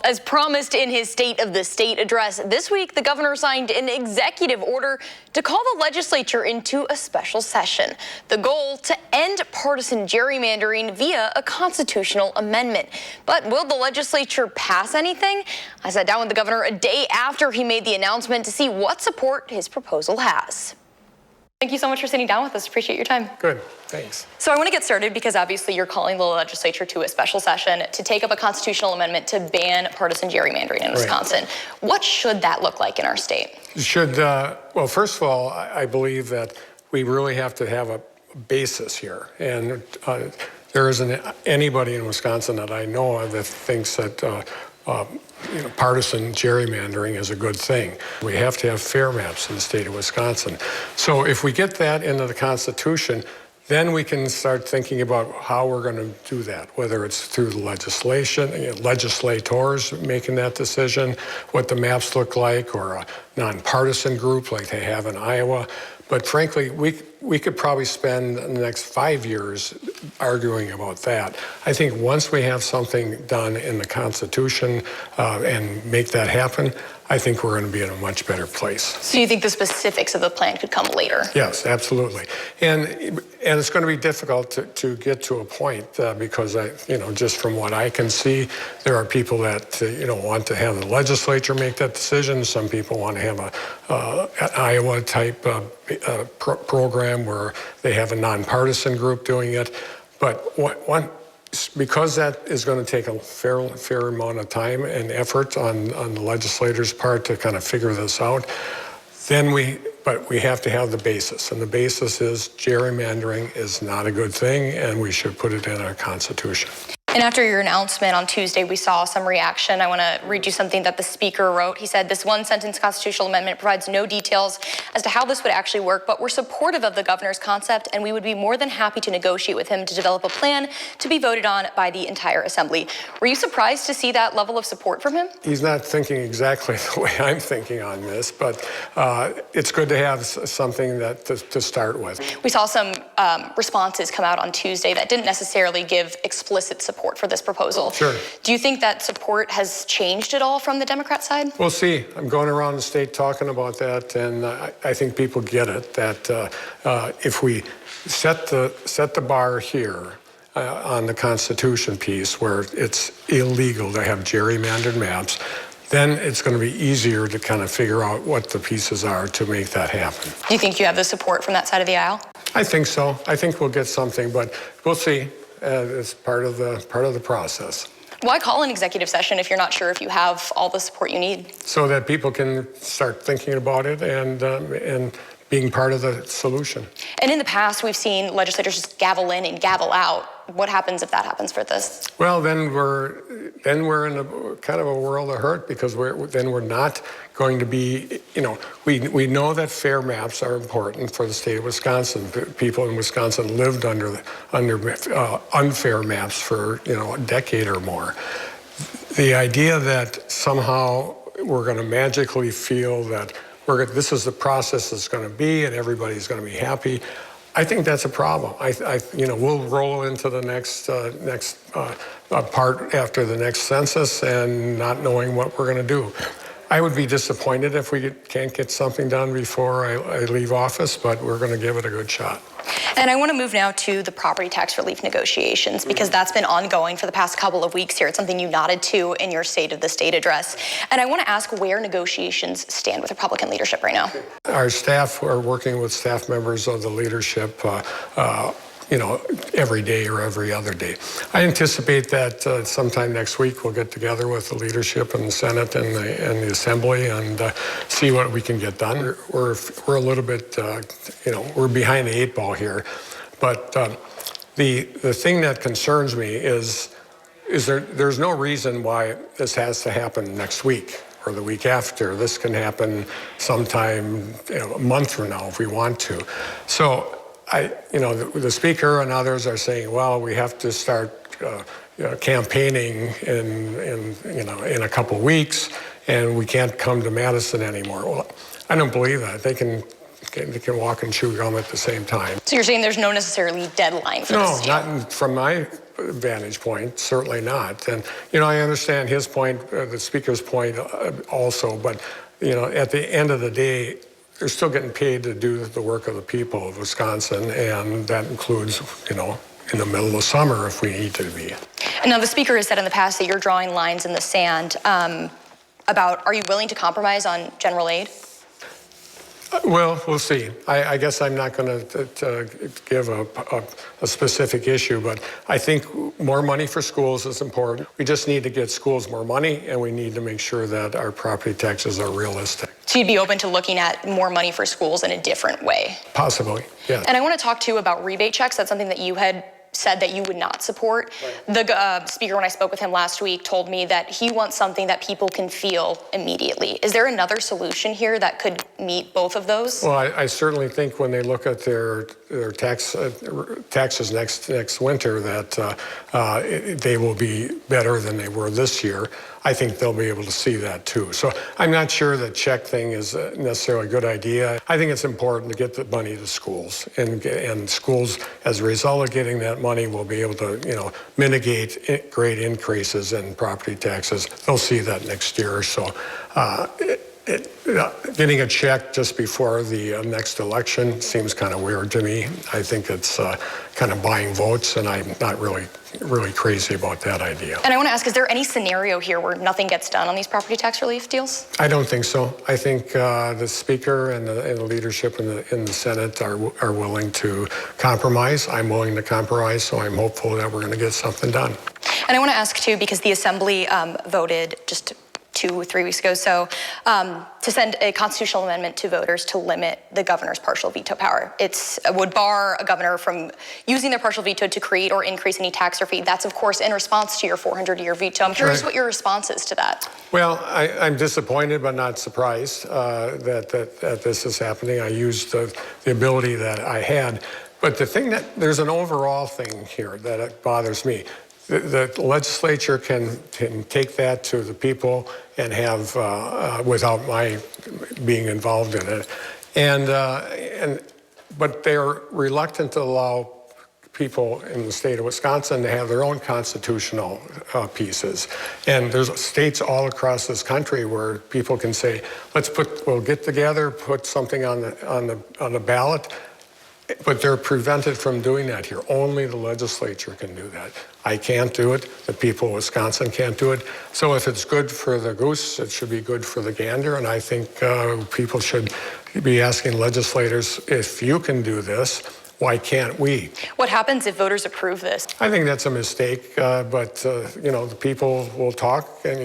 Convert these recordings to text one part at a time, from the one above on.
As promised in his State of the State address, this week the governor signed an executive order to call the legislature into a special session. The goal to end partisan gerrymandering via a constitutional amendment. But will the legislature pass anything? I sat down with the governor a day after he made the announcement to see what support his proposal has. Thank you so much for sitting down with us. Appreciate your time. Good, thanks. So I want to get started because obviously you're calling the legislature to a special session to take up a constitutional amendment to ban partisan gerrymandering in Wisconsin. What should that look like in our state? Well, first of all, I believe that we really have to have a basis here. And there isn't anybody in Wisconsin that I know of that thinks that partisan gerrymandering is a good thing. We have to have fair maps in the state of Wisconsin. So if we get that into the Constitution, then we can start thinking about how we're going to do that, whether it's through the legislation, legislators making that decision, what the maps look like, or a nonpartisan group like they have in Iowa. But frankly, we could probably spend the next 5 years arguing about that. I think once we have something done in the Constitution and make that happen, I think we're going to be in a much better place. So you think the specifics of the plan could come later? Yes, absolutely. And it's going to be difficult to get to a point because just from what I can see, there are people that want to have the legislature make that decision. Some people want to have an Iowa type program where they have a nonpartisan group doing it. But because that is going to take a fair amount of time and effort on the legislators' part to kind of figure this out, but we have to have the basis. And the basis is gerrymandering is not a good thing, and we should put it in our Constitution. And after your announcement on Tuesday, we saw some reaction. I want to read you something that the speaker wrote. He said, "This one-sentence constitutional amendment provides no details as to how this would actually work, but we're supportive of the governor's concept, and we would be more than happy to negotiate with him to develop a plan to be voted on by the entire assembly." Were you surprised to see that level of support from him? He's not thinking exactly the way I'm thinking on this, but it's good to have something to start with. We saw some responses come out on Tuesday that didn't necessarily give explicit support for this proposal. Sure. Do you think that support has changed at all from the Democrat side? We'll see. I'm going around the state talking about that, and I think people get it, that if we set the bar here on the Constitution piece where it's illegal to have gerrymandered maps, then it's going to be easier to kind of figure out what the pieces are to make that happen. Do you think you have the support from that side of the aisle? I think so. I think we'll get something, but we'll see. It's part of the process. Why call an executive session if you're not sure if you have all the support you need? So that people can start thinking about it and being part of the solution. And in the past, we've seen legislators just gavel in and gavel out. What happens if that happens for this? Well, then we're in a kind of a world of hurt because we're not going to be, we know that fair maps are important for the state of Wisconsin. People in Wisconsin lived under unfair maps for a decade or more. The idea that somehow we're going to magically feel that this is the process it's going to be and everybody's going to be happy, I think that's a problem. We'll roll into the next part after the next census and not knowing what we're going to do. I would be disappointed if we can't get something done before I leave office, but we're going to give it a good shot. And I want to move now to the property tax relief negotiations because that's been ongoing for the past couple of weeks here. It's something you nodded to in your State of the State address. And I want to ask where negotiations stand with Republican leadership right now. Our staff are working with staff members of the leadership every day or every other day. I anticipate that sometime next week we'll get together with the leadership in the Senate and the Assembly and see what we can get done. We're a little bit, we're behind the 8 ball here. But the thing that concerns me is there's no reason why this has to happen next week or the week after. This can happen sometime a month from now if we want to. So the speaker and others are saying, well, we have to start campaigning in a couple weeks, and we can't come to Madison anymore. Well, I don't believe that. They can walk and chew gum at the same time. So you're saying there's no necessarily deadline for this? No, not from my vantage point, certainly not. And, I understand his point, the speaker's point also, but, at the end of the day, they're still getting paid to do the work of the people of Wisconsin, and that includes, in the middle of summer if we need to be. And now the speaker has said in the past that you're drawing lines in the sand about, are you willing to compromise on general aid? Well, we'll see. I guess I'm not going to give a specific issue, but I think more money for schools is important. We just need to get schools more money, and we need to make sure that our property taxes are realistic. So you'd be open to looking at more money for schools in a different way? Possibly, yeah. And I want to talk, too, about rebate checks. That's something that you had said that you would not support. Right. The speaker, when I spoke with him last week, told me that he wants something that people can feel immediately. Is there another solution here that could meet both of those? Well, I certainly think when they look at their taxes next winter that they will be better than they were this year. I think they'll be able to see that too. So I'm not sure the check thing is necessarily a good idea. I think it's important to get the money to schools, and schools, as a result of getting that money, will be able to, mitigate great increases in property taxes. They'll see that next year. So getting a check just before the next election seems kind of weird to me. I think it's kind of buying votes, and I'm not really crazy about that idea. And I want to ask, is there any scenario here where nothing gets done on these property tax relief deals? I don't think so. I think the speaker and the leadership in the Senate are willing to compromise. I'm willing to compromise, so I'm hopeful that we're going to get something done. And I want to ask, too, because the Assembly voted just 2 or 3 weeks ago, to send a constitutional amendment to voters to limit the governor's partial veto power. It would bar a governor from using their partial veto to create or increase any tax or fee. That's, of course, in response to your 400-year veto. I'm curious what your response is to that. Well, I'm disappointed but not surprised that this is happening. I used the ability that I had. But the thing there's an overall thing here that bothers me. The legislature can take that to the people and have, without my being involved in it, but they're reluctant to allow people in the state of Wisconsin to have their own constitutional pieces. And there's states all across this country where people can say, we'll get together, put something on the ballot. But they're prevented from doing that here. Only the legislature can do that. I can't do it. The people of Wisconsin can't do it. So if it's good for the goose, it should be good for the gander. And I think people should be asking legislators, if you can do this, why can't we? What happens if voters approve this? I think that's a mistake, but the people will talk, and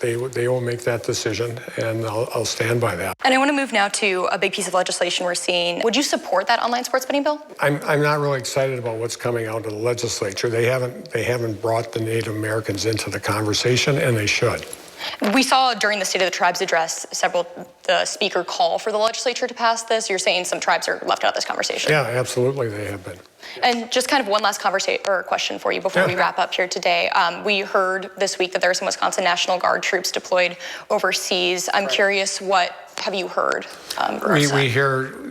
they will make that decision, and I'll stand by that. And I want to move now to a big piece of legislation we're seeing. Would you support that online sports betting bill? I'm not really excited about what's coming out of the legislature. They haven't brought the Native Americans into the conversation, and they should. We saw during the State of the Tribes address the speaker call for the legislature to pass this. You're saying some tribes are left out of this conversation. Yeah, absolutely, they have been. And just kind of one last question for you before we wrap up here today. We heard this week that there are some Wisconsin National Guard troops deployed overseas. I'm curious, what have you heard?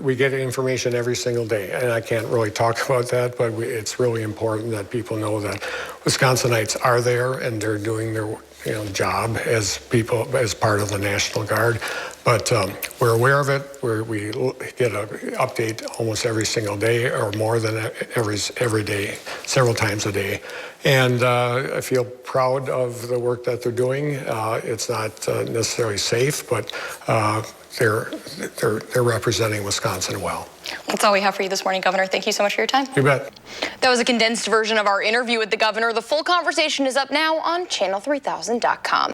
We get information every single day, and I can't really talk about that, but it's really important that people know that Wisconsinites are there and they're doing their job as part of the National Guard. But we're aware of it. We get an update almost every single day, or more than every day, several times a day. And I feel proud of the work that they're doing. It's not necessarily safe, but they're representing Wisconsin well. That's all we have for you this morning, Governor. Thank you so much for your time. You bet. That was a condensed version of our interview with the governor. The full conversation is up now on channel3000.com.